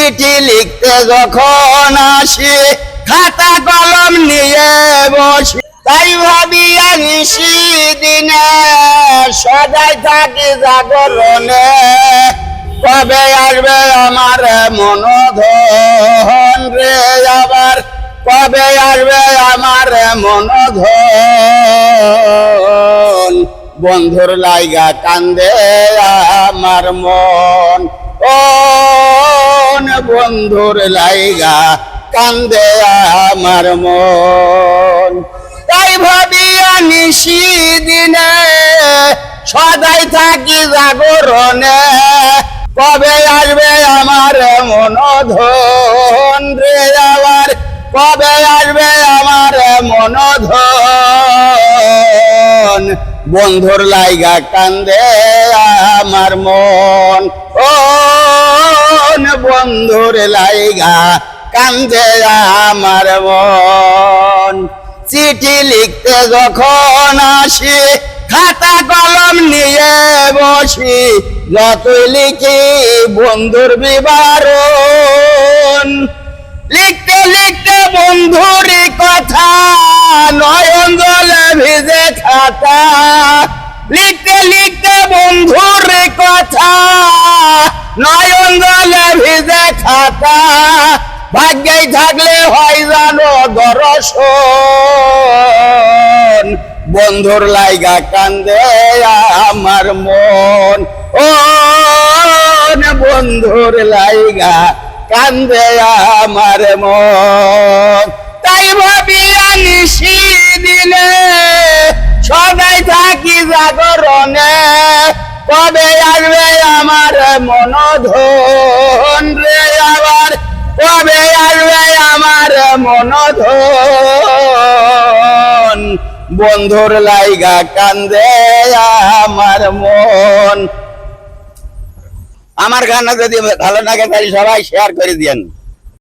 চিঠি লিখতে যখন আসি খাতা কলম নিয়ে বসি, তাই ভাবিয়া নিশি দিনে সদাই থাকি জাগরণে, কবে আসবে আমার মনোধন রে আবার, কবে আসবে আমার মনোধন। বন্ধুর লাইগা কান্দে আমার মন, ও বন্ধুর লাইগা কান্দে আমার মন। তাই ভাবিয়া নিশি দিনে সদাই থাকি জাগরণে, কবে আসবে আমার মনোধন রে আবার, কবে আসবে আমার মনোধন। বন্ধুর লাইগা কান্দে আমার মন, ও বন্ধুর লাইগা কান্দে আমার মন। চিঠি লিখতে যখন আসি খাতা কলম নিয়ে বসি, যতই লিখি বন্ধুর বিবরণ, লিখতে লিখতে বন্ধুর কথা নয়ন জলে ভিজে খাতা, লিখতে লিখতে বন্ধুর কথা নয়ন জলে ভিজে খাতা। ভাগ্যে থাকলে হয় জানো দর্শন, বন্ধুর লাইগা কান্দে আমার মন, ও বন্ধুর লাইগা কান্দে আমার মন। তাই ভাবিয়া নিশি দিনে সদাই থাকি জাগরণে, কবে আসবে আমার মনোধন রে আবার, কবে আসবে আমার মনোধন। বন্ধুর লাইগা কান্দে আমার মন। আমার গান যদি ভালো লাগে তাহলে সবাই শেয়ার করে দিয়েন।